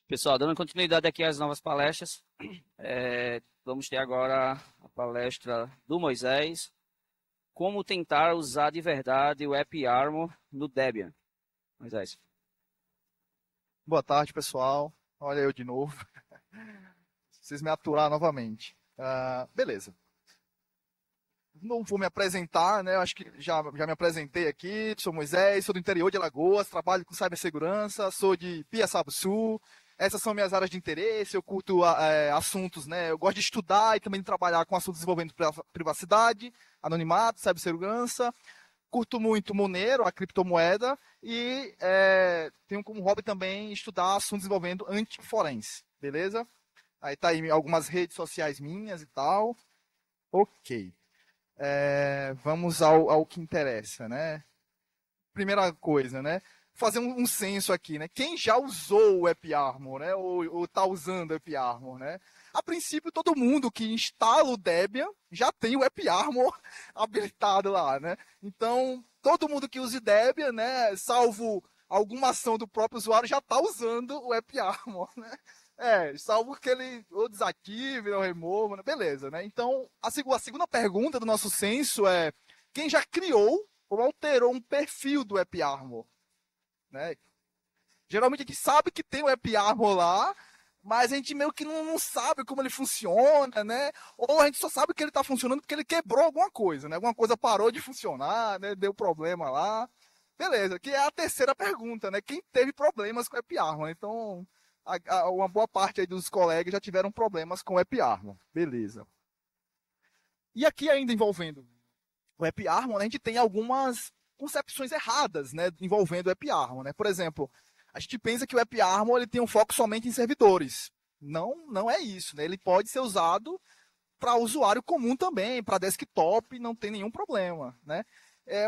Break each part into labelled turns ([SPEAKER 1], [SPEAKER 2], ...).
[SPEAKER 1] Pessoal, dando continuidade aqui às novas palestras, vamos ter agora a palestra do Moisés, como tentar usar de verdade o AppArmor no Debian. Moisés.
[SPEAKER 2] Boa tarde, pessoal. Olha eu de novo. Vocês me aturar novamente. Beleza. Não vou me apresentar, né? Eu acho que já me apresentei aqui. Sou Moisés, sou do interior de Alagoas, trabalho com cibersegurança, sou de Piaçaba-Sul. Essas são minhas áreas de interesse. Eu curto assuntos, né? Eu gosto de estudar e também de trabalhar com assuntos desenvolvendo privacidade, anonimato, cibersegurança. Curto muito Monero, a criptomoeda, e tenho como hobby também estudar assuntos envolvendo antiforense, beleza? Aí tá aí algumas redes sociais minhas e tal. Ok. Vamos ao que interessa, né? Primeira coisa, né? Fazer um censo aqui, né? Quem já usou o AppArmor, né? Ou tá usando o AppArmor, né? A princípio, todo mundo que instala o Debian já tem o AppArmor habilitado lá, né? Então, todo mundo que usa Debian, né? Salvo alguma ação do próprio usuário, já está usando o AppArmor, né? Salvo que ele ou desative, ou remova, né? Beleza, né? Então, a segunda pergunta do nosso censo é: quem já criou ou alterou um perfil do AppArmor? Né? Geralmente a gente sabe que tem o AppArmor lá, mas a gente meio que não sabe como ele funciona, né? Ou a gente só sabe que ele está funcionando porque ele quebrou alguma coisa, né? Alguma coisa parou de funcionar, né? Deu problema lá. Beleza, que é a terceira pergunta, né? Quem teve problemas com o AppArmor? Então, uma boa parte aí dos colegas já tiveram problemas com o AppArmor. Beleza. E aqui ainda envolvendo o AppArmor, né, a gente tem algumas concepções erradas, né, envolvendo o AppArmor, né? Por exemplo, a gente pensa que o AppArmor ele tem um foco somente em servidores. Não é isso, né? Ele pode ser usado para usuário comum também, para desktop, não tem nenhum problema, né?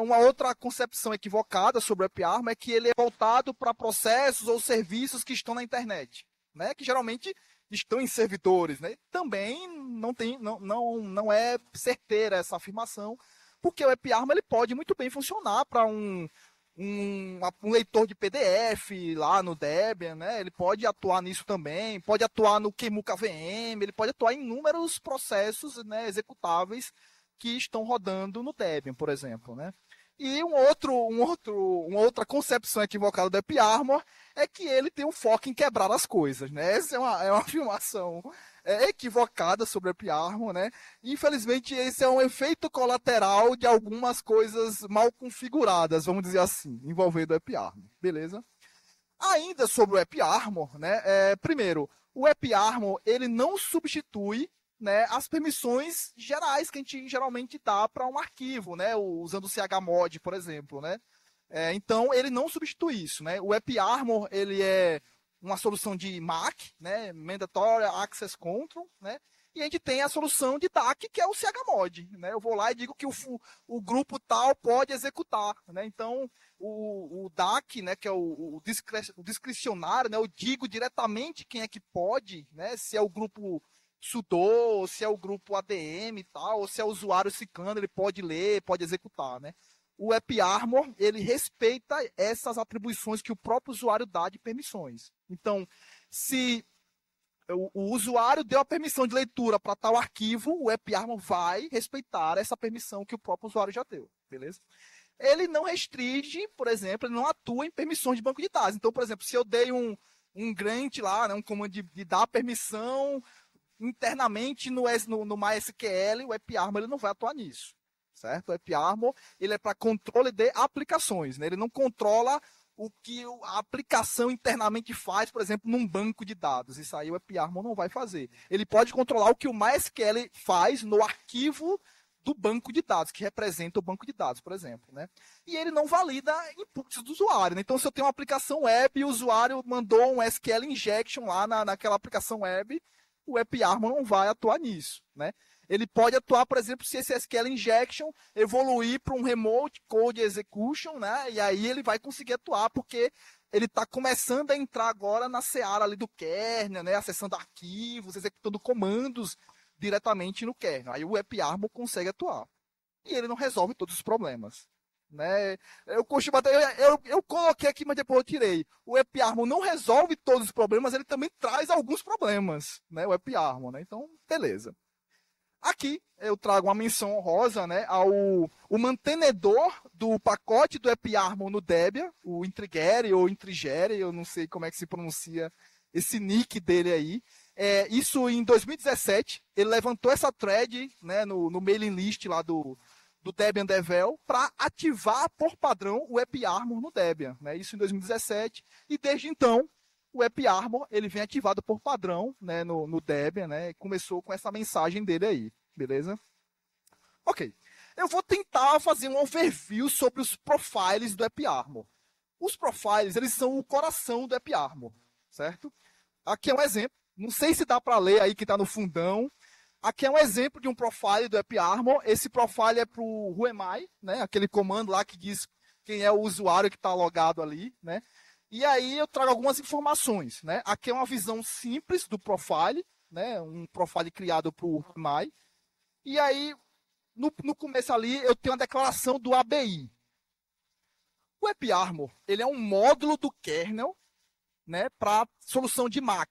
[SPEAKER 2] Uma outra concepção equivocada sobre o AppArmor é que ele é voltado para processos ou serviços que estão na internet, né? Que geralmente estão em servidores, né? Também não é certeira essa afirmação, porque o AppArmor ele pode muito bem funcionar para um leitor de PDF lá no Debian, né? Ele pode atuar nisso também, pode atuar no QEMU KVM, ele pode atuar em inúmeros processos, né, executáveis que estão rodando no Debian, por exemplo, né? E uma outra concepção equivocada do AppArmor é que ele tem um foco em quebrar as coisas, né? Essa é uma afirmação equivocada sobre o AppArmor, né? Infelizmente, esse é um efeito colateral de algumas coisas mal configuradas, vamos dizer assim, envolvendo o AppArmor, beleza? Ainda sobre o AppArmor, né? Primeiro, o AppArmor ele não substitui, né, as permissões gerais que a gente geralmente dá para um arquivo, né, usando o chmod, por exemplo, né? Então ele não substitui isso, né? O AppArmor ele é uma solução de MAC, né, Mandatory Access Control, né? E a gente tem a solução de DAC, que é o chmod, né? Eu vou lá e digo que o grupo tal pode executar, né? Então o DAC, né, que é o discricionário, né? Eu digo diretamente quem é que pode, né? Se é o grupo sudo, se é o grupo ADM e tal, ou se é o usuário ciclano, ele pode ler, pode executar, né? O AppArmor, ele respeita essas atribuições que o próprio usuário dá de permissões. Então, se o usuário deu a permissão de leitura para tal arquivo, o AppArmor vai respeitar essa permissão que o próprio usuário já deu, beleza? Ele não restringe, por exemplo, ele não atua em permissões de banco de dados. Então, por exemplo, se eu dei um grant lá, né, um comando de dar permissão internamente no MySQL, o AppArmor ele não vai atuar nisso, certo? O AppArmor ele é para controle de aplicações, né? Ele não controla o que a aplicação internamente faz, por exemplo, num banco de dados. Isso aí o AppArmor não vai fazer. Ele pode controlar o que o MySQL faz no arquivo do banco de dados, que representa o banco de dados, por exemplo, né? E ele não valida inputs do usuário, né? Então, se eu tenho uma aplicação web e o usuário mandou um SQL injection lá naquela aplicação web, o AppArmor não vai atuar nisso, né? Ele pode atuar, por exemplo, se esse SQL injection evoluir para um remote code execution, né? E aí ele vai conseguir atuar, porque ele está começando a entrar agora na seara ali do kernel, né? Acessando arquivos, executando comandos diretamente no kernel. Aí o AppArmor consegue atuar. E ele não resolve todos os problemas. né? Eu costumo até, eu coloquei aqui, mas depois eu tirei. O EpiArmor não resolve todos os problemas, ele também traz alguns problemas, né? O EpiArmor, né? Então, beleza. Aqui eu trago uma menção honrosa, né, o mantenedor do pacote do EpiArmor no Debian, o Intrigere ou Intrigere, eu não sei como é que se pronuncia esse nick dele aí. Isso em 2017, ele levantou essa thread, né, no mailing list lá do Debian Devel para ativar por padrão o EpiArmor no Debian, né, isso em 2017, e desde então o EpiArmor ele vem ativado por padrão, né, no Debian, né, começou com essa mensagem dele aí, beleza? Ok, eu vou tentar fazer um overview sobre os profiles do EpiArmor. Os profiles, eles são o coração do EpiArmor, certo? Aqui é um exemplo, não sei se dá para ler aí que está no fundão. Aqui é um exemplo de um profile do EpiArmor. Esse profile é para o whoami, né, aquele comando lá que diz quem é o usuário que está logado ali, né? E aí eu trago algumas informações, né? Aqui é uma visão simples do profile, né? Um profile criado por whoami. E aí, no começo ali, eu tenho a declaração do ABI. O EpiArmor, ele é um módulo do kernel, né, para solução de Mac,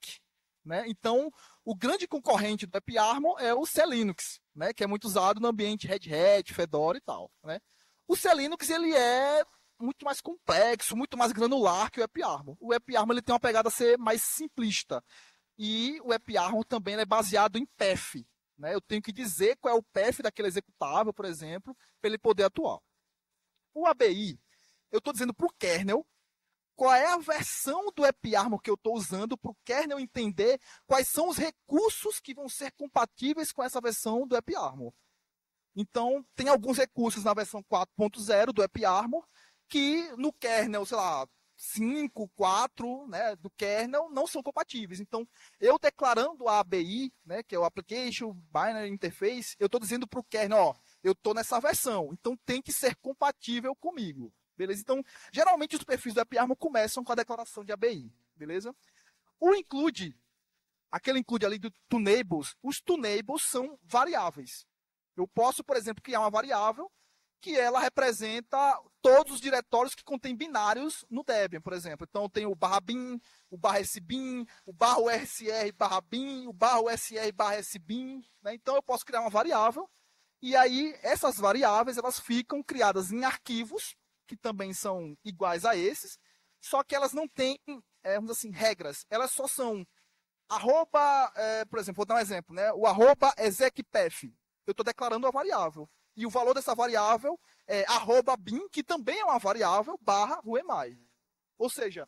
[SPEAKER 2] né? Então, o grande concorrente do EpiArmor é o CLinux, né, que é muito usado no ambiente Red Hat, Fedora e tal, né? O CLinux, ele é muito mais complexo, muito mais granular que o EpiArmor. O EpiArmor ele tem uma pegada a ser mais simplista. E o EpiArmor também é baseado em path, né? Eu tenho que dizer qual é o path daquele executável, por exemplo, para ele poder atuar. O ABI, eu estou dizendo para o kernel qual é a versão do EpiArmor que eu estou usando para o kernel entender quais são os recursos que vão ser compatíveis com essa versão do EpiArmor. Então, tem alguns recursos na versão 4.0 do EpiArmor que no kernel, sei lá, 5, 4, né, do kernel não são compatíveis. Então, eu declarando a ABI, né, que é o Application Binary Interface, eu estou dizendo para o kernel, ó, eu estou nessa versão, então tem que ser compatível comigo. Beleza? Então, geralmente os perfis do EpiArmor começam com a declaração de ABI. Beleza? O include, aquele include ali do tunables, os tunables são variáveis. Eu posso, por exemplo, criar uma variável que ela representa todos os diretórios que contêm binários no Debian, por exemplo. Então, eu tenho o /bin, o /sbin, o /usr/bin, o /usr/sbin. Né? Então, eu posso criar uma variável e aí essas variáveis elas ficam criadas em arquivos que também são iguais a esses, só que elas não têm, vamos dizer assim, regras. Elas só são arroba, por exemplo, vou dar um exemplo, né? O arroba execpath. Eu estou declarando a variável. E o valor dessa variável é arroba bin, que também é uma variável, /whoami. Ou seja,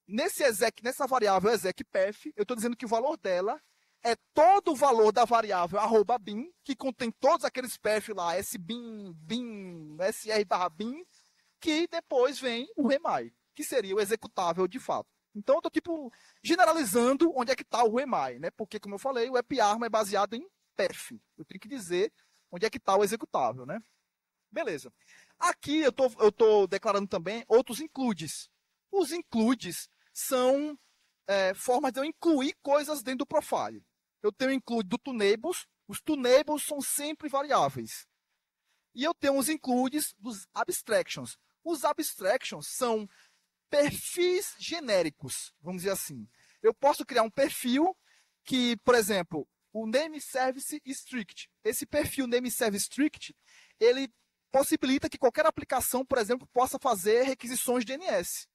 [SPEAKER 2] nessa variável execpath, eu estou dizendo que o valor dela é todo o valor da variável arroba bin, que contém todos aqueles path lá, sbin, bin, sr/bin, que depois vem o whoami, que seria o executável de fato. Então, eu estou tipo, generalizando onde é que está o whoami, né? Porque, como eu falei, o EpiArmor é baseado em path. Eu tenho que dizer onde é que está o executável, né? Beleza. Aqui eu estou declarando também outros includes. Os includes são formas de eu incluir coisas dentro do profile. Eu tenho o include do tunables. Os tunables são sempre variáveis. E eu tenho os includes dos abstractions. Os abstractions são perfis genéricos, vamos dizer assim. Eu posso criar um perfil que, por exemplo, o name service strict. Esse perfil name service strict, ele possibilita que qualquer aplicação, por exemplo, possa fazer requisições de DNS.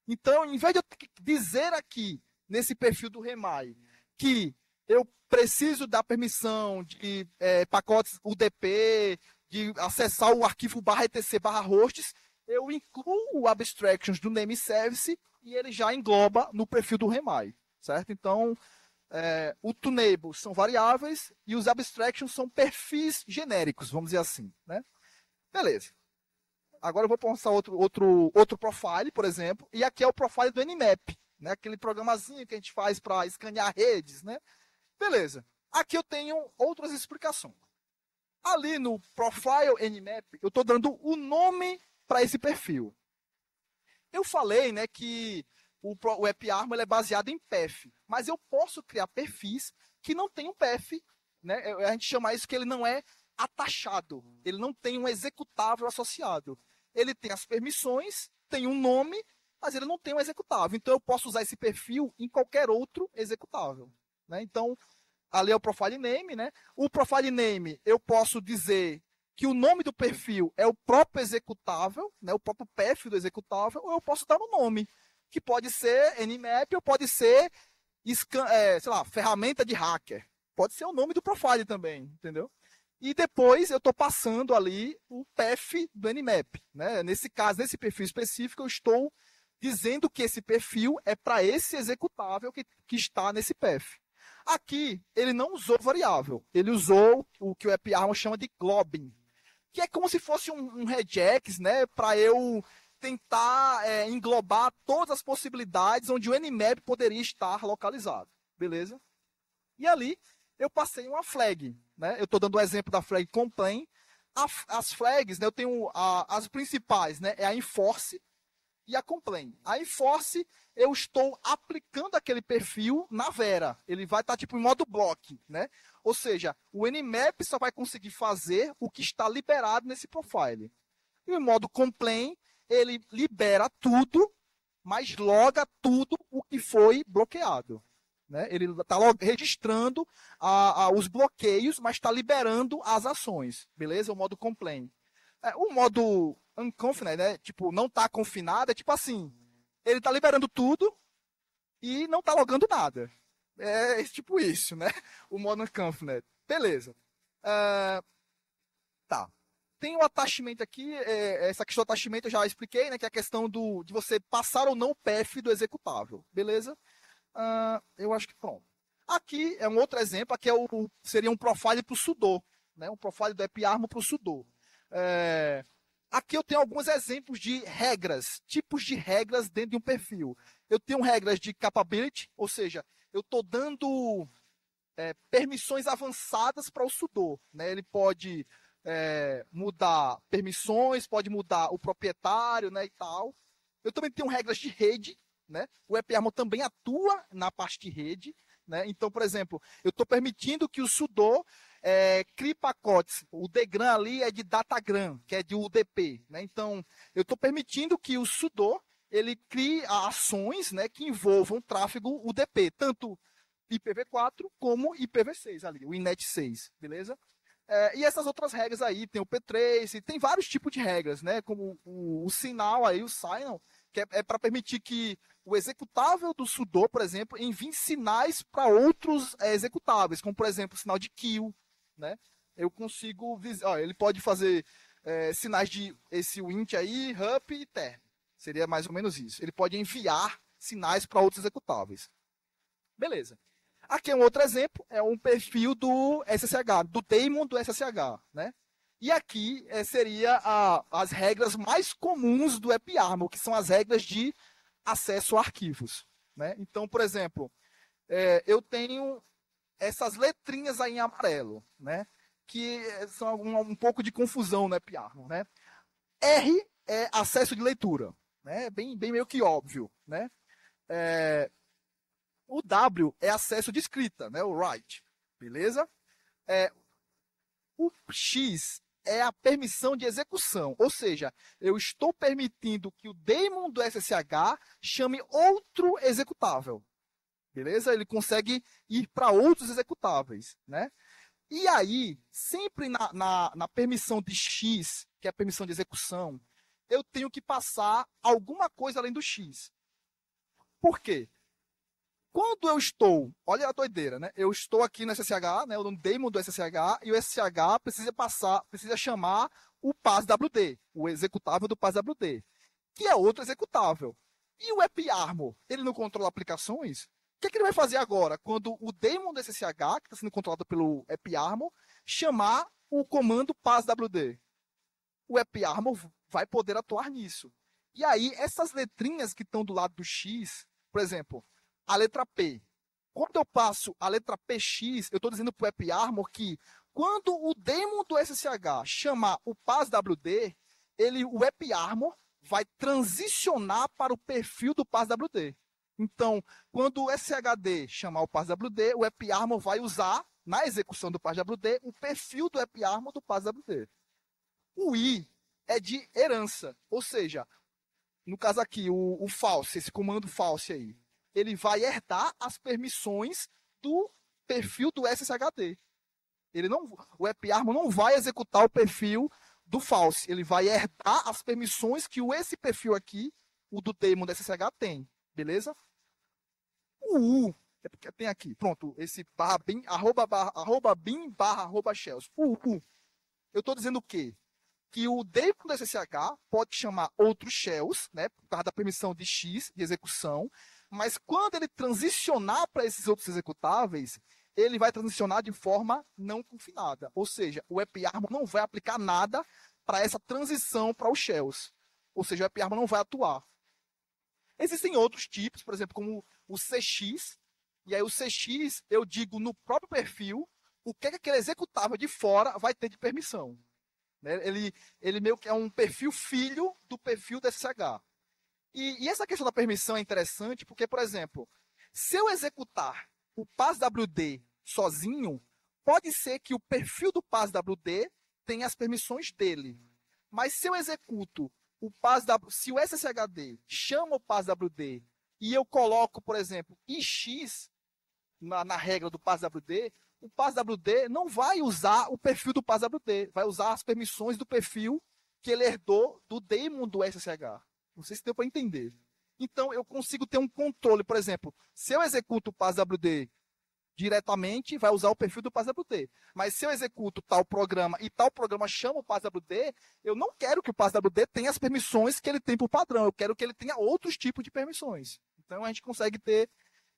[SPEAKER 2] Então, em vez de eu dizer aqui, nesse perfil do Remai, que eu preciso dar permissão de pacotes UDP, de acessar o arquivo /etc/hosts, eu incluo o abstractions do name service e ele já engloba no perfil do Remai, certo? Então, o tunable são variáveis e os abstractions são perfis genéricos, vamos dizer assim, né? Beleza. Agora eu vou passar outro profile, por exemplo, e aqui é o profile do Nmap, né? Aquele programazinho que a gente faz para escanear redes, né? Beleza. Aqui eu tenho outras explicações. Ali no profile Nmap, eu estou dando o nome para esse perfil. Eu falei, né, que o EpiArmor é baseado em path, mas eu posso criar perfis que não tem um path, né? A gente chama isso que ele não é atachado, ele não tem um executável associado. ele tem as permissões, tem um nome, mas ele não tem um executável. Então, eu posso usar esse perfil em qualquer outro executável, né? Então, ali é o profile name, né? O profile name, eu posso dizer que o nome do perfil é o próprio executável, né? O próprio path do executável, ou eu posso dar um nome, que pode ser Nmap ou pode ser, sei lá, ferramenta de hacker. Pode ser o nome do profile também, entendeu? E depois eu estou passando ali o path do Nmap, né? Nesse caso, nesse perfil específico, eu estou dizendo que esse perfil é para esse executável que está nesse path. Aqui, ele não usou variável, ele usou o que o AppArmor chama de globing, que é como se fosse um regex, né, para eu tentar englobar todas as possibilidades onde o Nmap poderia estar localizado, beleza? E ali, eu passei uma flag, né? Eu estou dando o exemplo da flag complain. As flags, né, eu tenho as principais, né, é a enforce e a complain. A enforce, eu estou aplicando aquele perfil na Vera. Ele vai estar tipo em modo block, né? Ou seja, o Nmap só vai conseguir fazer o que está liberado nesse profile. E o modo complain, ele libera tudo, mas loga tudo o que foi bloqueado. Né? Ele está registrando os bloqueios, mas está liberando as ações. Beleza? O modo complain. O modo unconfined, né? Tipo, não está confinado, é tipo assim, ele está liberando tudo e não está logando nada. É tipo isso, né? O modo unconfined. Beleza. Tá. Tem o attachment aqui, essa questão do attachment eu já expliquei, né? Que é a questão de você passar ou não o path do executável. Beleza? Eu acho que pronto. Aqui é um outro exemplo, aqui seria um profile para o sudo, né? Um profile do AppArmor para o sudo. Aqui eu tenho alguns exemplos de regras, tipos de regras dentro de um perfil. Eu tenho regras de capability, ou seja, eu estou dando permissões avançadas para o sudo, né? Ele pode mudar permissões, pode mudar o proprietário, né, e tal. Eu também tenho regras de rede, né? O AppArmor também atua na parte de rede, né? Então, por exemplo, eu estou permitindo que o sudo crie pacotes. O dgram ali é de datagram, que é de UDP, né? Então, eu estou permitindo que o sudo ele crie ações, né, que envolvam tráfego UDP, tanto IPv4 como IPv6 ali, o INET6, beleza? E essas outras regras aí, tem o P3, tem vários tipos de regras, né? Como o sinal aí, o sign, que é para permitir que o executável do sudo, por exemplo, envie sinais para outros executáveis, como, por exemplo, o sinal de kill, né? Eu consigo... ele pode fazer sinais de esse int aí, up e term. Seria mais ou menos isso. Ele pode enviar sinais para outros executáveis. Beleza. Aqui é um outro exemplo, é um perfil do SSH, do daemon do SSH, né? E aqui seria as regras mais comuns do AppArmor, que são as regras de acesso a arquivos, né? Então, por exemplo, eu tenho essas letrinhas aí em amarelo, né? Que são um pouco de confusão no AppArmor, né? R é acesso de leitura, né? Bem meio que óbvio, né? O W é acesso de escrita, né? O write, beleza? O X é a permissão de execução, ou seja, eu estou permitindo que o daemon do SSH chame outro executável, beleza? Ele consegue ir para outros executáveis, né? E aí, sempre na permissão de X, que é a permissão de execução, eu tenho que passar alguma coisa além do X. Por quê? Quando eu estou, olha a doideira, né? Eu estou aqui no SSH, né? No daemon do SSH, e o SSH precisa chamar o passwd, o executável do passwd, que é outro executável. E o AppArmor, ele não controla aplicações? O que é que ele vai fazer agora? Quando o daemon do SSH, que está sendo controlado pelo AppArmor, chamar o comando passwd? O AppArmor vai poder atuar nisso. E aí, essas letrinhas que estão do lado do X, por exemplo, a letra P. Quando eu passo a letra PX, eu estou dizendo para o AppArmor que quando o daemon do SSH chamar o passwd, o AppArmor vai transicionar para o perfil do passwd. Então, quando o SHD chamar o passwd, o AppArmor vai usar, na execução do passwd, o perfil do AppArmor do passwd. O I é de herança. Ou seja, no caso aqui, o false, esse comando false aí, ele vai herdar as permissões do perfil do SSHD. O AppArmor não vai executar o perfil do false, ele vai herdar as permissões que esse perfil aqui, o do daemon do SSH tem, beleza? O U, é porque tem aqui, pronto, esse barra bin, arroba bin barra arroba shells. O U, eu estou dizendo o quê? Que o daemon do SSH pode chamar outros shells, né, por causa da permissão de X de execução, mas quando ele transicionar para esses outros executáveis, ele vai transicionar de forma não confinada. Ou seja, o AppArmor não vai aplicar nada para essa transição para os shells. Ou seja, o AppArmor não vai atuar. Existem outros tipos, por exemplo, como o CX. E aí o CX, eu digo no próprio perfil, o que aquele executável de fora vai ter de permissão. Ele meio que é um perfil filho do perfil do SSH. E essa questão da permissão é interessante porque, por exemplo, se eu executar o PassWD sozinho, pode ser que o perfil do PassWD tenha as permissões dele. Mas se eu executo se o SSHD chama o PassWD e eu coloco, por exemplo, IX na regra do PassWD, o PassWD não vai usar o perfil do PassWD, vai usar as permissões do perfil que ele herdou do daemon do SSH. Não sei se deu para entender. Então, eu consigo ter um controle. Por exemplo, se eu executo o PassWD diretamente, vai usar o perfil do PassWD. Mas se eu executo tal programa e tal programa chama o PassWD, eu não quero que o PassWD tenha as permissões que ele tem por padrão. Eu quero que ele tenha outros tipos de permissões. Então, a gente consegue ter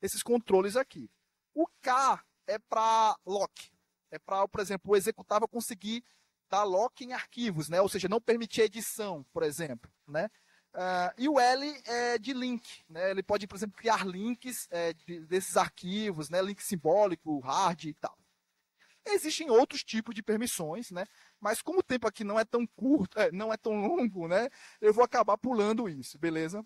[SPEAKER 2] esses controles aqui. O K é para lock. É para, por exemplo, o executável conseguir dar lock em arquivos, né? Ou seja, não permitir edição, por exemplo, né? E o L é de link, né? Ele pode, por exemplo, criar links desses arquivos, né? Link simbólico, hard e tal. Existem outros tipos de permissões, né? Mas como o tempo aqui não é tão curto, não é tão longo, né? Eu vou acabar pulando isso, beleza?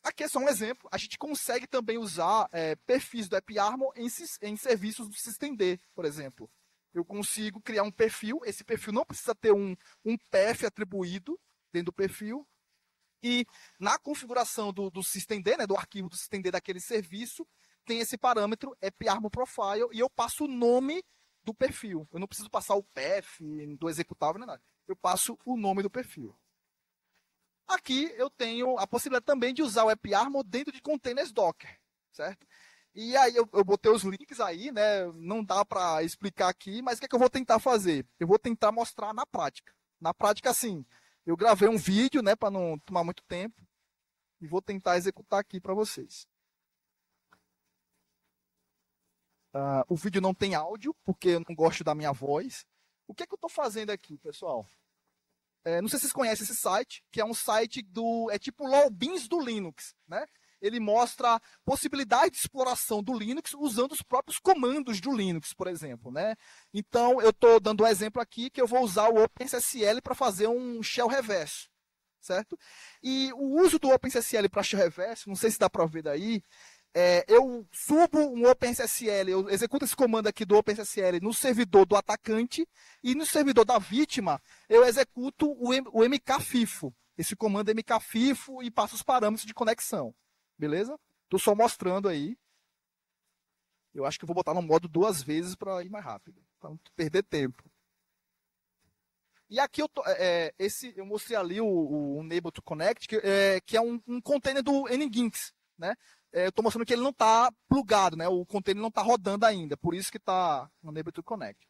[SPEAKER 2] Aqui é só um exemplo. A gente consegue também usar perfis do AppArmor em serviços do systemd, por exemplo. Eu consigo criar um perfil. Esse perfil não precisa ter um path atribuído dentro do perfil. E na configuração do systemd, né, do arquivo do systemd daquele serviço, tem esse parâmetro AppArmor Profile e eu passo o nome do perfil. Eu não preciso passar o path do executável, nem nada. Eu passo o nome do perfil. Aqui eu tenho a possibilidade também de usar o AppArmor dentro de containers Docker, certo? E aí eu botei os links aí, né? Não dá para explicar aqui, mas o que é que eu vou tentar fazer? Eu vou tentar mostrar na prática. Na prática, assim, eu gravei um vídeo, né, para não tomar muito tempo, e vou tentar executar aqui para vocês. O vídeo não tem áudio, porque eu não gosto da minha voz. O que é que eu estou fazendo aqui, pessoal? Não sei se vocês conhecem esse site, que é um site é tipo o LOLBeans do Linux, né? Ele mostra possibilidade de exploração do Linux usando os próprios comandos do Linux, por exemplo, né? Então, eu estou dando um exemplo aqui que eu vou usar o OpenSSL para fazer um shell reverso, certo? E o uso do OpenSSL para shell reverso, não sei se dá para ver daí, eu subo um OpenSSL, eu executo esse comando aqui do OpenSSL no servidor do atacante e no servidor da vítima eu executo o mkfifo, esse comando mkfifo e passo os parâmetros de conexão, beleza? Estou só mostrando aí. Eu acho que eu vou botar no modo 2 vezes para ir mais rápido, para não perder tempo. E aqui eu mostrei ali o Enable to Connect, que é um container do Nginx, né? Eu estou mostrando que ele não está plugado, né? O container não está rodando ainda, por isso que está no Enable to Connect.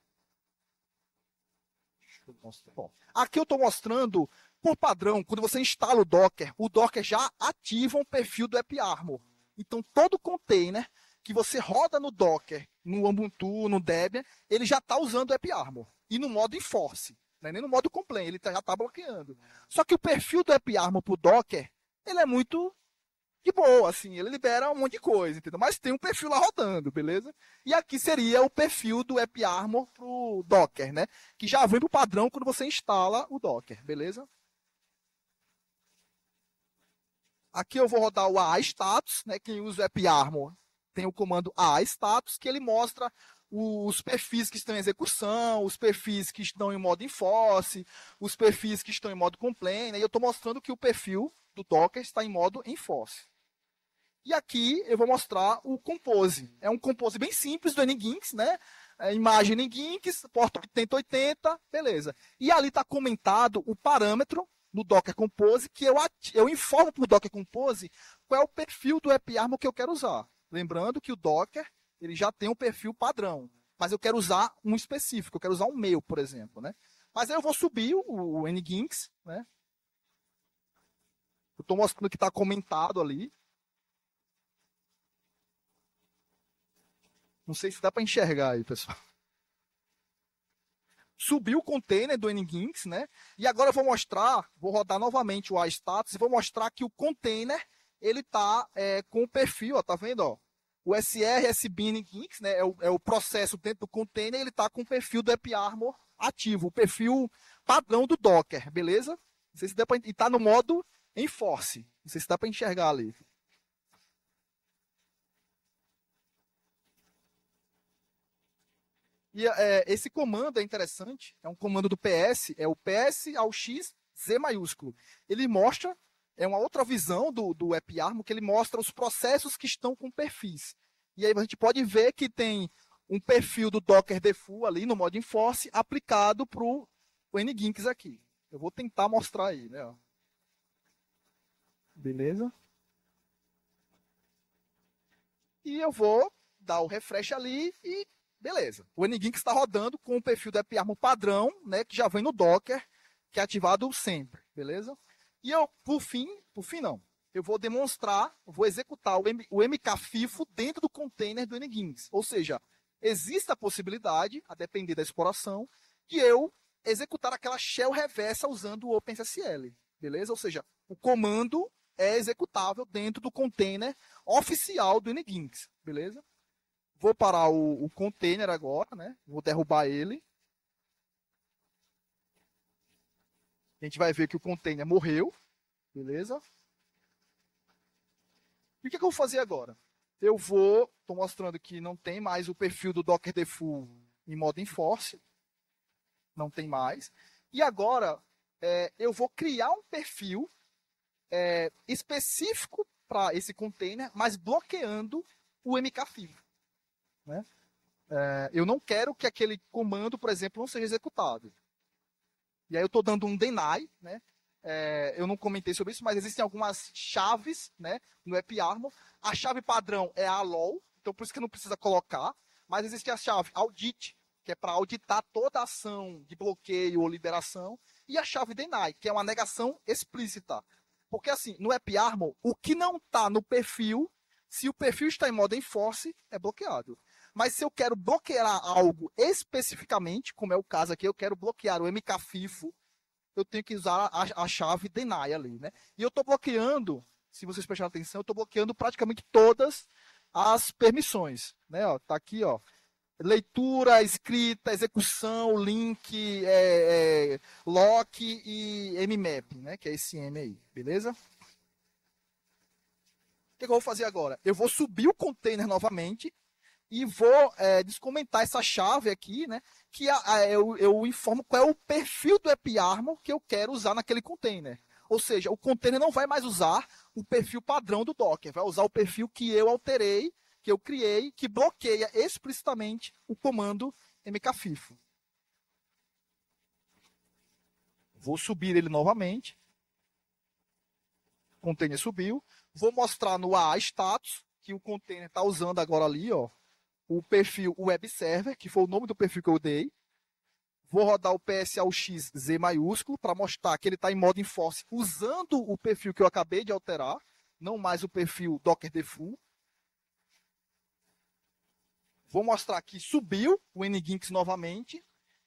[SPEAKER 2] Bom, aqui eu estou mostrando, por padrão, quando você instala o Docker já ativa um perfil do AppArmor. Então, todo container que você roda no Docker, no Ubuntu, no Debian, ele já está usando o AppArmor. E no modo enforce, né? Nem no modo complain, ele já está bloqueando. Só que o perfil do AppArmor para o Docker, ele é muito de boa, assim, ele libera um monte de coisa, entendeu? Mas tem um perfil lá rodando, beleza? E aqui seria o perfil do AppArmor pro Docker, né? Que já vem pro padrão quando você instala o Docker, beleza? Aqui eu vou rodar o AA status, né? Quem usa o AppArmor tem o comando AA status, que ele mostra os perfis que estão em execução, os perfis que estão em modo enforce, os perfis que estão em modo complain, e eu estou mostrando que o perfil do Docker está em modo enforce. E aqui eu vou mostrar o compose. É um compose bem simples do NGINX, né? Imagem NGINX, porta 8080, beleza. E ali está comentado o parâmetro no Docker Compose, que eu informo para o Docker Compose qual é o perfil do AppArmor que eu quero usar. Lembrando que o Docker ele já tem um perfil padrão, mas eu quero usar um específico, eu quero usar um meu, por exemplo, né? Mas aí eu vou subir o NGINX, né? Eu estou mostrando que está comentado ali. Não sei se dá para enxergar aí, pessoal. Subiu o container do NGINX, né? E agora eu vou mostrar, vou rodar novamente o iStatus e vou mostrar que o container ele está com o perfil, ó, tá vendo? Ó? O SR, SBIN NGINX, né? É o processo dentro do container, ele está com o perfil do AppArmor ativo, o perfil padrão do Docker, beleza? Não sei se dá para, e está no modo enforce. Não sei se dá para enxergar ali. E esse comando é interessante, é um comando do PS, é o PS ao X Z maiúsculo. Ele mostra, é uma outra visão do AppArmor, que ele mostra os processos que estão com perfis. E aí a gente pode ver que tem um perfil do Docker default ali no modo enforce aplicado para o NGINX aqui. Eu vou tentar mostrar aí, né? Beleza? E eu vou dar o refresh ali e beleza. O NGINX está rodando com o perfil do AppArmor padrão, né, que já vem no Docker, que é ativado sempre, beleza? E eu, por fim não, eu vou demonstrar, vou executar o mkfifo dentro do container do NGINX. Ou seja, existe a possibilidade, a depender da exploração, de eu executar aquela shell reversa usando o OpenSSL, beleza? Ou seja, o comando é executável dentro do container oficial do NGINX, beleza? Vou parar o container agora, né? Vou derrubar ele. A gente vai ver que o container morreu, beleza? E o que eu vou fazer agora? Estou mostrando que não tem mais o perfil do Docker Default em modo enforce, não tem mais. E agora eu vou criar um perfil específico para esse container, mas bloqueando o mkfifo, né? Eu não quero que aquele comando, por exemplo, não seja executado. E aí eu estou dando um deny, né? Eu não comentei sobre isso, mas existem algumas chaves, né, no AppArmor. A chave padrão é a allow, então por isso que não precisa colocar, mas existe a chave audit, que é para auditar toda a ação de bloqueio ou liberação, e a chave deny, que é uma negação explícita. Porque assim, no AppArmor, o que não está no perfil, se o perfil está em modo enforce, é bloqueado. Mas se eu quero bloquear algo especificamente, como é o caso aqui, eu quero bloquear o mkfifo, eu tenho que usar a chave deny ali, né? E eu estou bloqueando, se vocês prestarem atenção, eu estou bloqueando praticamente todas as permissões, né? Ó, tá aqui, ó, leitura, escrita, execução, link, lock e mmap, né? Que é esse M aí, beleza? O que eu vou fazer agora? Eu vou subir o container novamente e vou descomentar essa chave aqui, né? Que eu informo qual é o perfil do AppArmor que eu quero usar naquele container. Ou seja, o container não vai mais usar o perfil padrão do Docker, vai usar o perfil que eu alterei, que eu criei, que bloqueia explicitamente o comando mkfifo. Vou subir ele novamente. O container subiu. Vou mostrar no AA status que o container está usando agora ali, ó, o perfil web server, que foi o nome do perfil que eu dei. Vou rodar o PSAUX Z maiúsculo para mostrar que ele está em modo enforce usando o perfil que eu acabei de alterar, não mais o perfil Docker Default. Vou mostrar que subiu o NGINX novamente.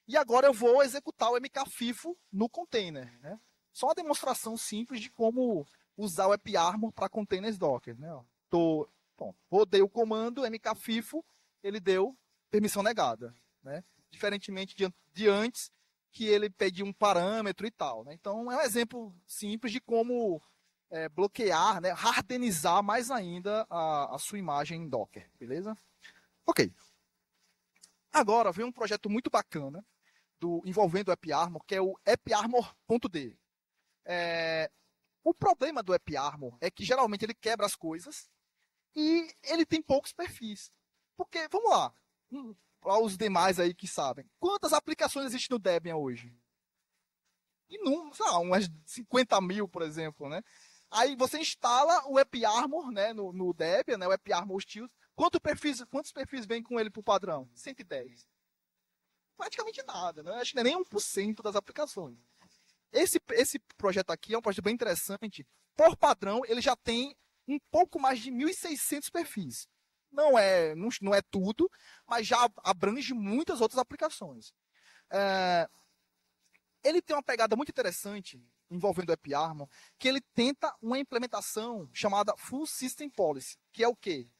[SPEAKER 2] E agora eu vou executar o mkfifo no container, né? Só uma demonstração simples de como usar o AppArmor para containers Docker, né? Rodei o comando mkfifo, ele deu permissão negada, né? Diferentemente de antes, que ele pedia um parâmetro e tal, né? Então, é um exemplo simples de como bloquear, né? Hardenizar mais ainda a sua imagem em Docker, beleza? Ok. Agora vem um projeto muito bacana envolvendo o AppArmor, que é o AppArmor.d. O problema do AppArmor é que geralmente ele quebra as coisas e ele tem poucos perfis. Porque, vamos lá, os demais aí que sabem, quantas aplicações existem no Debian hoje? Sei lá, umas 50 mil, por exemplo, né? Aí você instala o AppArmor, né, no Debian, né, o AppArmor Steel. Quantos perfis vem com ele por padrão? 110. Praticamente nada, né? Acho que não é nem 1% das aplicações. Esse projeto aqui é um projeto bem interessante. Por padrão, ele já tem um pouco mais de 1.600 perfis. Não é tudo, mas já abrange muitas outras aplicações. Ele tem uma pegada muito interessante envolvendo o AppArmor, que ele tenta uma implementação chamada Full System Policy, que é o quê?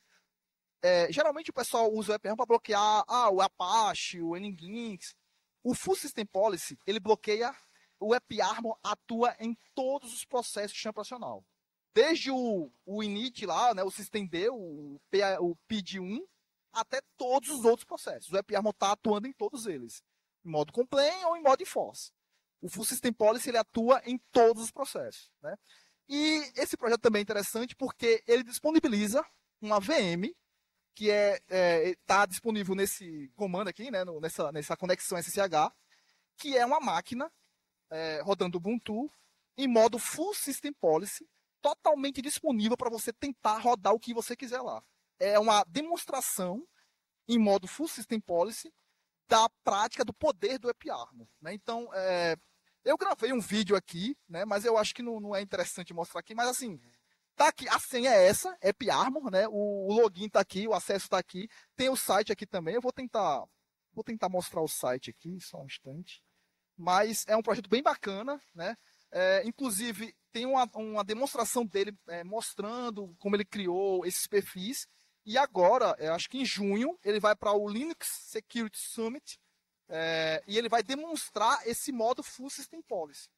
[SPEAKER 2] Geralmente o pessoal usa o AppArmor para bloquear o Apache, o Nginx. O Full System Policy, ele bloqueia, o AppArmor atua em todos os processos do sistema operacional. Desde o init lá, né, o systemd, o PID1, até todos os outros processos. O AppArmor está atuando em todos eles, em modo complain ou em modo enforce. O Full System Policy ele atua em todos os processos, né? E esse projeto também é interessante porque ele disponibiliza uma VM que está disponível nesse comando aqui, né, nessa conexão SSH, que é uma máquina rodando Ubuntu em modo Full System Policy, totalmente disponível para você tentar rodar o que você quiser lá. É uma demonstração em modo Full System Policy da prática do poder do AppArmor, né? Então, eu gravei um vídeo aqui, né, mas eu acho que não é interessante mostrar aqui, mas assim, tá aqui, a senha é essa, AppArmor, né? O login tá aqui, o acesso tá aqui, tem o site aqui também. Eu vou tentar mostrar o site aqui, só um instante. Mas é um projeto bem bacana, né? Inclusive, tem uma demonstração dele mostrando como ele criou esses perfis. E agora, acho que em junho, ele vai para o Linux Security Summit e ele vai demonstrar esse modo Full System Policy.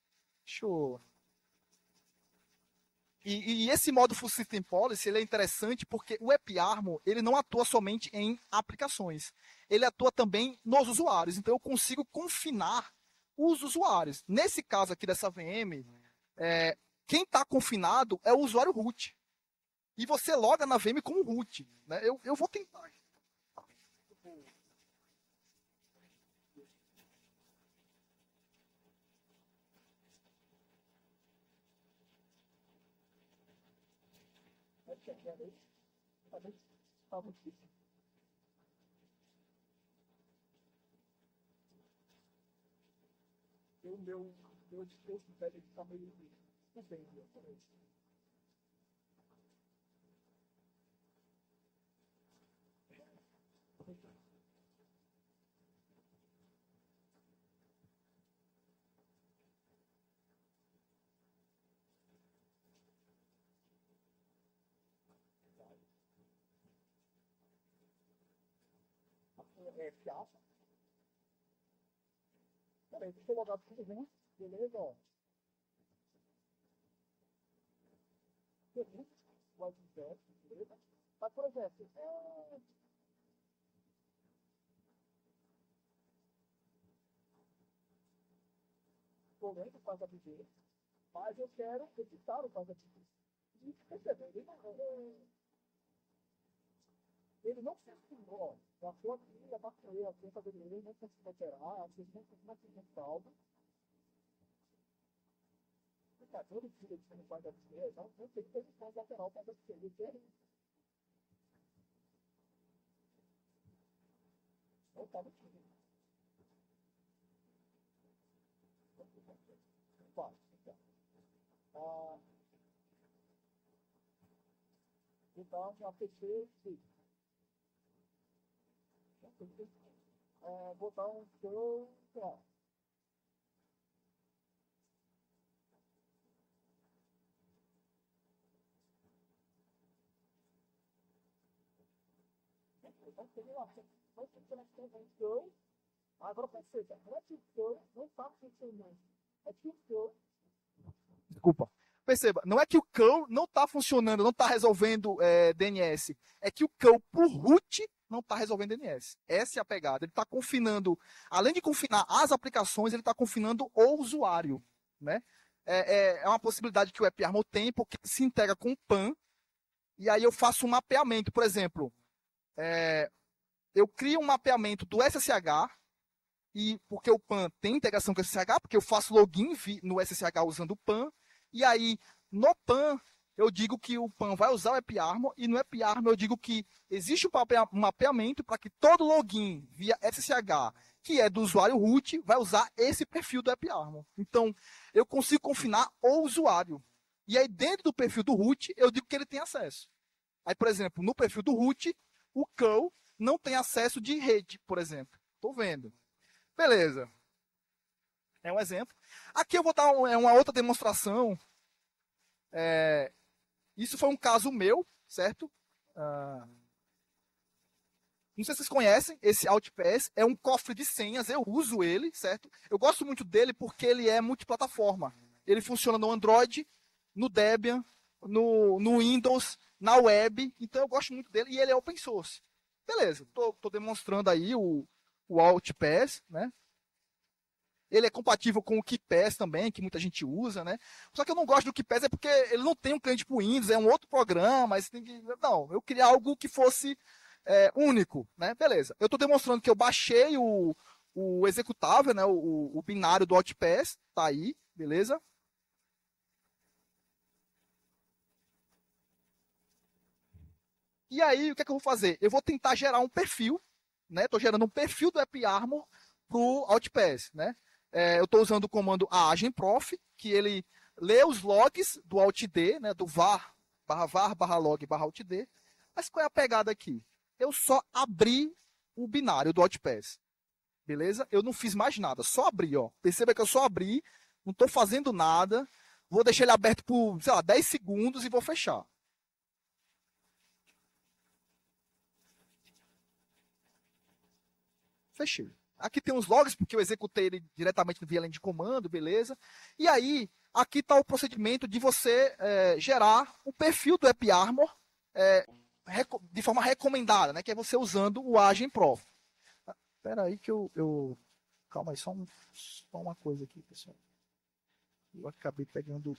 [SPEAKER 2] Deixa eu... E esse modo Full System Policy ele é interessante porque o AppArmor ele não atua somente em aplicações. Ele atua também nos usuários. Então, eu consigo confinar os usuários. Nesse caso aqui dessa VM, quem está confinado é o usuário root. E você loga na VM como root, né? Eu vou tentar. O meu discurso velho está meio bem. Fiaça. Peraí, deixa eu logar tudo junto, beleza? Ó. Beleza? Beleza? Mas, por exemplo, o momento faz a BD, mas eu quero editar o faz a BD. E percebeu, ele não se ensinou, a sua filha, a bateria, a conta dele, não conseguiu alterar, vocês não conseguiram saldo. Todo filho de não faz a BD, não tem que ter edição lateral para a BD. Não está no time. Então, a PC, sim. Botar um show, agora perceba, não é que o show não está funcionando, é que o show... Desculpa. Perceba, não é que o curl não está funcionando, não está resolvendo DNS, é que o curl por root não está resolvendo DNS. Essa é a pegada. Ele está confinando, além de confinar as aplicações, ele está confinando o usuário, né? É uma possibilidade que o AppArmor tem, porque se integra com o PAN, e aí eu faço um mapeamento. Por exemplo, eu crio um mapeamento do SSH, e porque o PAN tem integração com o SSH, porque eu faço login no SSH usando o PAN, e aí no PAN eu digo que o PAN vai usar o AppArmor, e no AppArmor eu digo que existe um mapeamento para que todo login via SSH, que é do usuário root, vai usar esse perfil do AppArmor. Então, eu consigo confinar o usuário. E aí, dentro do perfil do root, eu digo que ele tem acesso. Aí, por exemplo, no perfil do root, o curl não tem acesso de rede, por exemplo. Estou vendo. Beleza. É um exemplo. Aqui eu vou dar uma outra demonstração. Isso foi um caso meu, certo? Não sei se vocês conhecem esse AltPass. É um cofre de senhas, eu uso ele, certo? Eu gosto muito dele porque ele é multiplataforma. Ele funciona no Android, no Debian, no Windows, na web. Então eu gosto muito dele e ele é open source. Beleza, estou demonstrando aí o AltPass, né? Ele é compatível com o KeePass também, que muita gente usa, né? Só que eu não gosto do KeePass é porque ele não tem um cliente para o Windows, é um outro programa. Não, eu queria algo que fosse único, né? Beleza. Eu estou demonstrando que eu baixei o executável, né? O binário do AltPass, tá aí, beleza? E aí, o que é que eu vou fazer? Eu vou tentar gerar um perfil, né? Estou gerando um perfil do AppArmor para o AltPass, né? Eu estou usando o comando agentprof, que ele lê os logs do altd, né? Do var/log/altd. Mas qual é a pegada aqui? Eu só abri o binário do AltPass, beleza? Eu não fiz mais nada, só abri, ó. Perceba que eu só abri, não estou fazendo nada. Vou deixar ele aberto por, sei lá, 10 segundos e vou fechar. Fechei. Aqui tem os logs, porque eu executei ele diretamente via linha de comando, beleza? E aí, aqui está o procedimento de você gerar o perfil do AppArmor de forma recomendada, né? Que é você usando o agentprof. Espera aí que eu... Calma aí, só uma coisa aqui, pessoal. Eu acabei pegando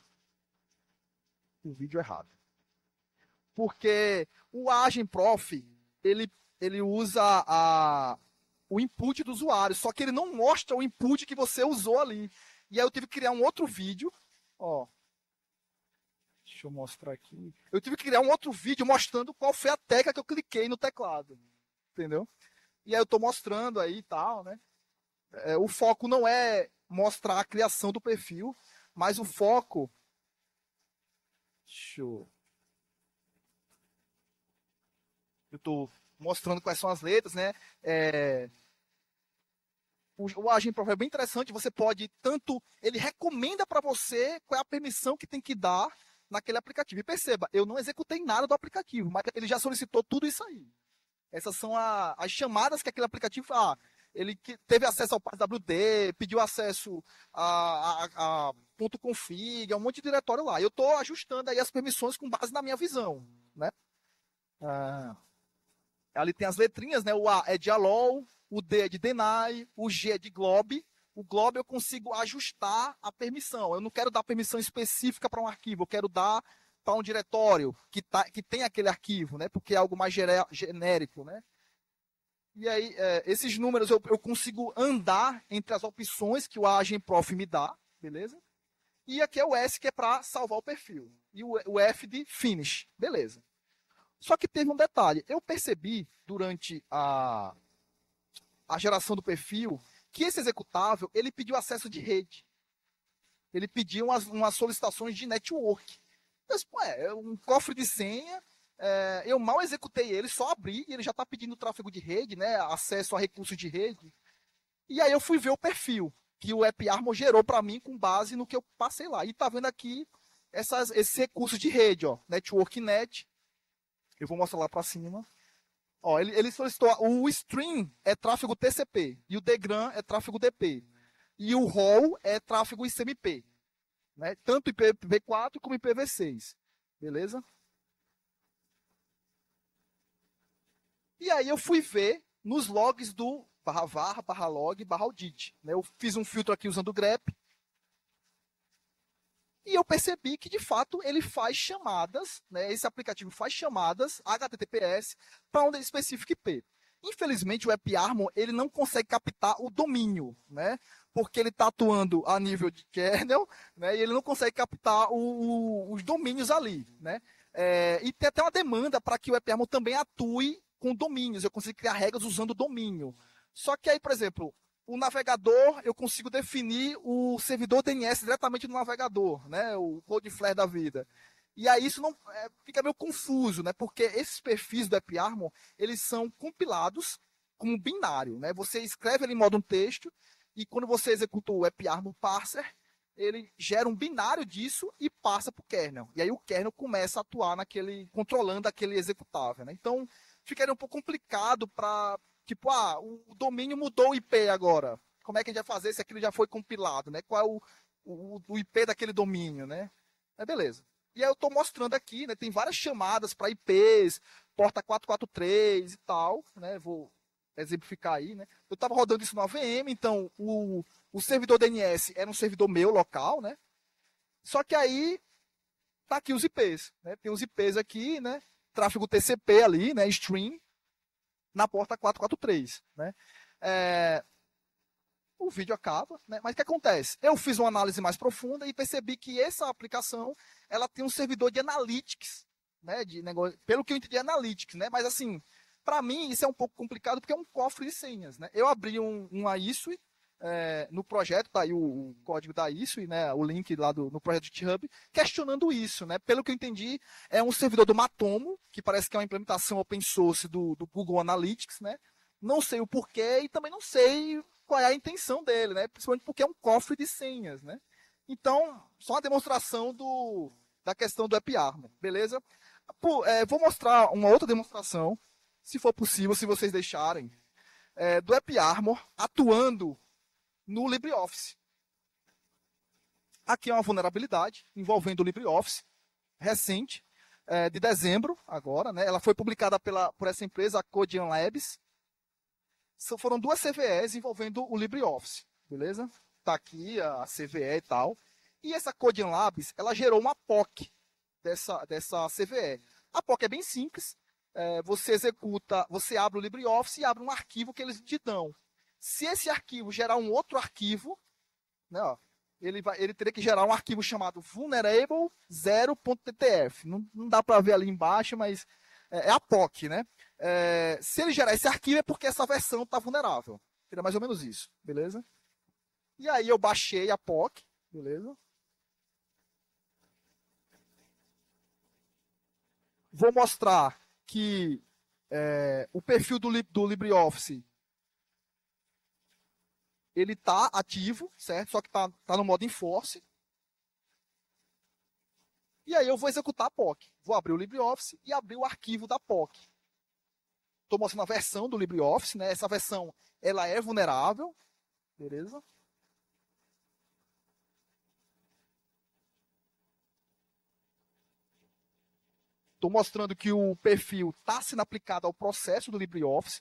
[SPEAKER 2] o vídeo errado. Porque o agentprof, ele usa o input do usuário, só que ele não mostra o input que você usou ali. E aí eu tive que criar um outro vídeo, ó. Deixa eu mostrar aqui. Eu tive que criar um outro vídeo mostrando qual foi a tecla que eu cliquei no teclado. Entendeu? E aí eu estou mostrando aí e tal, né? O foco não é mostrar a criação do perfil, mas o foco... Eu estou mostrando quais são as letras, né? O agentprof é bem interessante, você pode ele recomenda para você qual é a permissão que tem que dar naquele aplicativo. E perceba, eu não executei nada do aplicativo, mas ele já solicitou tudo isso aí. Essas são as chamadas que aquele aplicativo ele teve acesso ao PassWD, pediu acesso a .config, a um monte de diretório lá. Eu estou ajustando aí as permissões com base na minha visão, né? Ali tem as letrinhas, né? O A é de allow, o D é de deny, o G é de glob. O glob eu consigo ajustar a permissão. Eu não quero dar permissão específica para um arquivo, eu quero dar para um diretório que tem aquele arquivo, né? Porque é algo mais genérico, né? E aí, esses números eu consigo andar entre as opções que o agentprof me dá, beleza? E aqui é o S, que é para salvar o perfil. E o F de finish, beleza. Só que teve um detalhe. Eu percebi durante a geração do perfil que esse executável ele pediu acesso de rede. Ele pediu umas solicitações de network. Mas, pô, é um cofre de senha. Eu mal executei ele, só abri e ele já está pedindo tráfego de rede, né? Acesso a recursos de rede. E aí eu fui ver o perfil que o AppArmor gerou para mim com base no que eu passei lá. E tá vendo aqui esses recursos de rede, ó, network.net. Eu vou mostrar lá para cima. Ó, ele solicitou o stream é tráfego TCP e o degram é tráfego DP. E o rol é tráfego ICMP, né? Tanto IPv4 como IPv6. Beleza? E aí eu fui ver nos logs do /var, /log, /audit. Né? Eu fiz um filtro aqui usando o grep. E eu percebi que, de fato, ele faz chamadas, né? Esse aplicativo faz chamadas HTTPS para um específico IP. Infelizmente, o AppArmor ele não consegue captar o domínio, né? Porque ele está atuando a nível de kernel, né? E ele não consegue captar os domínios ali, né? E tem até uma demanda para que o AppArmor também atue com domínios. Eu consigo criar regras usando o domínio. Só que aí, por exemplo, o navegador, eu consigo definir o servidor DNS diretamente no navegador, né? O Cloudflare da vida. E aí isso não fica meio confuso, né? Porque esses perfis do AppArmor, eles são compilados como binário, né? Você escreve ele em modo um texto e quando você executa o AppArmor parser, ele gera um binário disso e passa para o kernel. E aí o kernel começa a atuar controlando aquele executável, né? Então, ficaria um pouco complicado para tipo, o domínio mudou o IP agora. Como é que a gente vai fazer se aquilo já foi compilado, né? Qual é o IP daquele domínio, né? Beleza. E aí eu estou mostrando aqui, né? Tem várias chamadas para IPs, porta 443 e tal, né? Vou exemplificar aí, né? Eu estava rodando isso no AVM, então o servidor DNS era um servidor meu local, né? Só que aí tá aqui os IPs, né? Tem os IPs aqui, né? Tráfego TCP ali, né? Stream na porta 443, né? O vídeo acaba, né? Mas o que acontece? Eu fiz uma análise mais profunda e percebi que essa aplicação ela tem um servidor de analytics, né? De negócio, pelo que eu entendi, analytics, né? Mas assim, para mim isso é um pouco complicado porque é um cofre de senhas, né? Eu abri uma ISO no projeto, tá aí o código da ISO, né? O link lá no projeto GitHub, questionando isso, né? Pelo que eu entendi, é um servidor do Matomo, que parece que é uma implementação open source do Google Analytics, né? Não sei o porquê e também não sei qual é a intenção dele, né? Principalmente porque é um cofre de senhas, né? Então, só uma demonstração da questão do AppArmor, beleza? Vou mostrar uma outra demonstração, se for possível, se vocês deixarem, do AppArmor atuando no LibreOffice. Aqui é uma vulnerabilidade envolvendo o LibreOffice, recente, de dezembro agora, né? Ela foi publicada por essa empresa, a Codian Labs. Foram duas CVEs envolvendo o LibreOffice, beleza? Tá aqui a CVE e tal. E essa Codian Labs, ela gerou uma POC dessa CVE. A POC é bem simples. Você abre o LibreOffice e abre um arquivo que eles te dão. Se esse arquivo gerar um outro arquivo, né, ó, ele teria que gerar um arquivo chamado vulnerable 0.ttf. Não dá para ver ali embaixo, mas é a POC, né? Se ele gerar esse arquivo é porque essa versão está vulnerável. Seria mais ou menos isso, beleza? E aí eu baixei a POC, beleza? Vou mostrar que o perfil do LibreOffice ele está ativo, certo? Só que está no modo enforce. E aí eu vou executar a POC. Vou abrir o LibreOffice e abrir o arquivo da POC. Estou mostrando a versão do LibreOffice, né? Essa versão ela é vulnerável, beleza? Estou mostrando que o perfil está sendo aplicado ao processo do LibreOffice,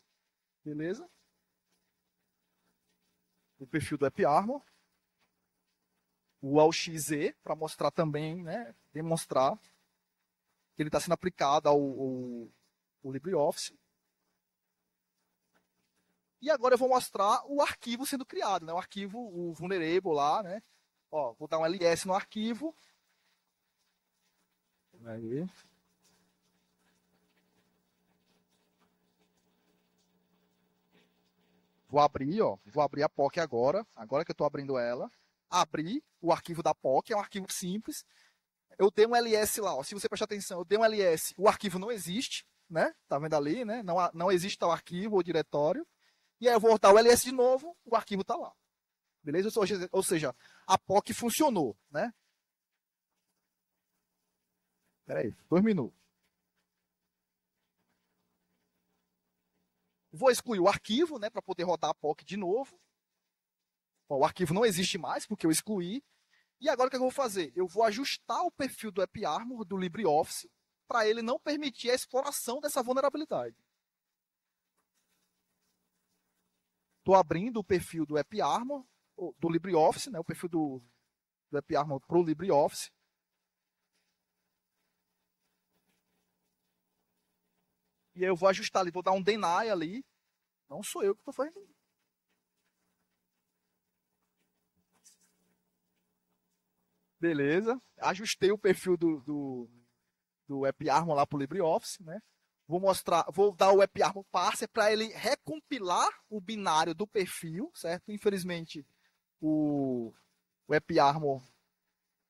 [SPEAKER 2] beleza? O perfil do AppArmor. O AUXZ, para mostrar também, né? Demonstrar que ele está sendo aplicado ao LibreOffice. E agora eu vou mostrar o arquivo sendo criado, né? O arquivo, o vulnerable lá, né? Ó, vou dar um ls no arquivo. Aí. Vou abrir, ó. Vou abrir a POC agora. Agora que eu estou abrindo ela. Abri o arquivo da POC, é um arquivo simples. Eu dei um ls lá, ó. Se você prestar atenção, eu dei um ls. O arquivo não existe, né? Tá vendo ali, né? Não existe tal arquivo ou diretório. E aí eu vou botar o ls de novo, o arquivo está lá. Beleza? Ou seja, a POC funcionou, né? Espera aí, 2 minutos. Vou excluir o arquivo, né, para poder rodar a POC de novo. Bom, o arquivo não existe mais, porque eu excluí. E agora o que eu vou fazer? Eu vou ajustar o perfil do AppArmor, do LibreOffice, para ele não permitir a exploração dessa vulnerabilidade. estou abrindo o perfil do AppArmor, do LibreOffice, né, o perfil do AppArmor para o LibreOffice. E aí eu vou ajustar ali, vou dar um deny ali. Não sou eu que estou fazendo. Beleza. Ajustei o perfil do AppArmor lá para o LibreOffice, né? Vou dar o AppArmor parser para ele recompilar o binário do perfil, certo? Infelizmente, o AppArmor,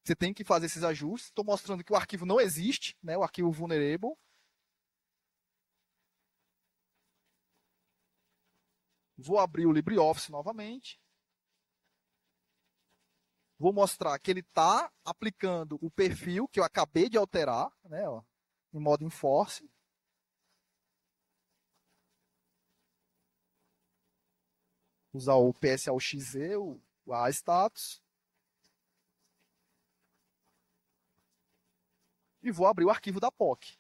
[SPEAKER 2] você tem que fazer esses ajustes. Estou mostrando que o arquivo não existe, né? O arquivo vulnerable. Vou abrir o LibreOffice novamente. Vou mostrar que ele está aplicando o perfil que eu acabei de alterar, né? Ó, em modo enforce. Usar o PSLXZ, o A-status. E vou abrir o arquivo da POC.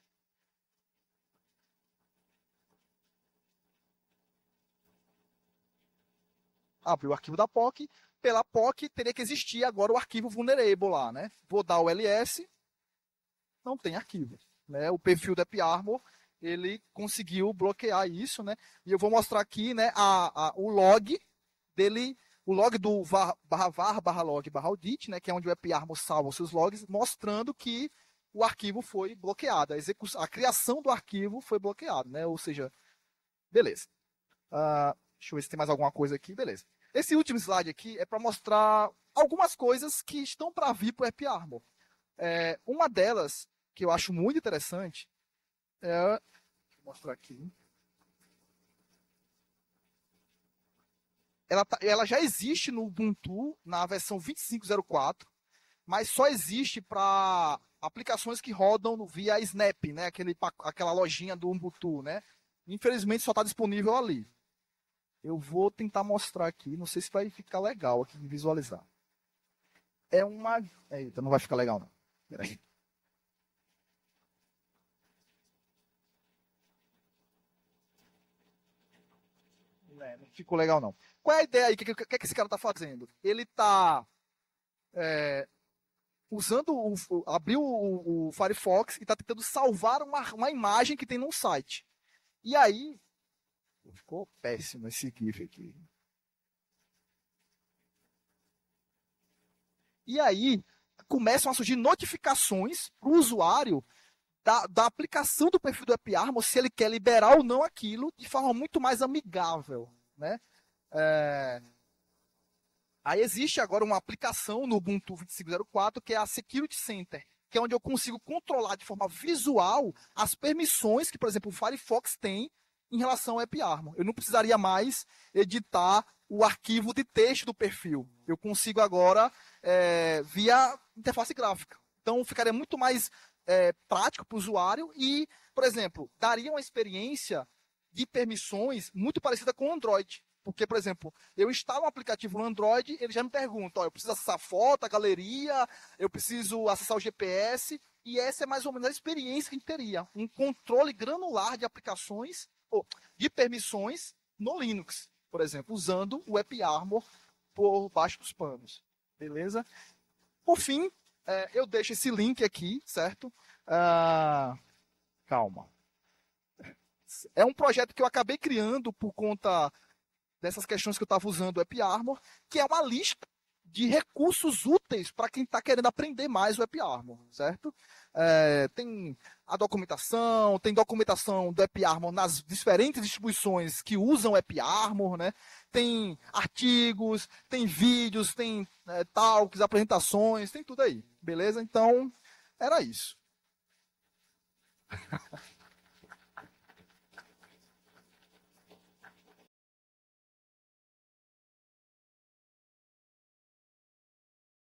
[SPEAKER 2] Abri o arquivo da POC. Pela POC, teria que existir agora o arquivo vulnerable lá, né? Vou dar o ls, não tem arquivo. Né? O perfil do AppArmor, ele conseguiu bloquear isso, né? E eu vou mostrar aqui, né, o log dele, o log do /var/log/audit, né, que é onde o AppArmor salva os seus logs, mostrando que o arquivo foi bloqueado, a criação do arquivo foi bloqueada, né? Ou seja, beleza. Deixa eu ver se tem mais alguma coisa aqui, beleza. Esse último slide aqui é para mostrar algumas coisas que estão para vir para o AppArmor. Uma delas, que eu acho muito interessante, deixa eu mostrar aqui. Ela já existe no Ubuntu, na versão 25.04, mas só existe para aplicações que rodam via Snap, né? Aquela lojinha do Ubuntu, né? Infelizmente só está disponível ali. Eu vou tentar mostrar aqui, não sei se vai ficar legal aqui de visualizar. Eita, não vai ficar legal não. Peraí. Não ficou legal não. Qual é a ideia aí? O que esse cara está fazendo? Ele está abriu o Firefox e está tentando salvar uma imagem que tem num site. E aí, ficou péssimo esse GIF aqui. E aí, começam a surgir notificações para o usuário da aplicação do perfil do AppArmor, se ele quer liberar ou não aquilo de forma muito mais amigável, né? Aí existe agora uma aplicação no Ubuntu 25.04 que é a Security Center, que é onde eu consigo controlar de forma visual as permissões que, por exemplo, o Firefox tem em relação ao AppArmor. Eu não precisaria mais editar o arquivo de texto do perfil. Eu consigo agora via interface gráfica. Então, ficaria muito mais prático para o usuário e, por exemplo, daria uma experiência de permissões muito parecida com o Android. Porque, por exemplo, eu instalo um aplicativo no Android, ele já me pergunta, eu preciso acessar a foto, a galeria, eu preciso acessar o GPS, e essa é mais ou menos a experiência que a gente teria. Um controle granular de aplicações, de permissões no Linux, por exemplo, usando o AppArmor por baixo dos panos. Beleza? Por fim, eu deixo esse link aqui, certo? Calma. É um projeto que eu acabei criando por conta dessas questões que eu estava usando o AppArmor, que é uma lista de recursos úteis para quem está querendo aprender mais o AppArmor, certo? Tem a documentação, tem documentação do AppArmor nas diferentes distribuições que usam o AppArmor, né? Tem artigos, tem vídeos, tem talks, apresentações, tem tudo aí, beleza? Então, era isso.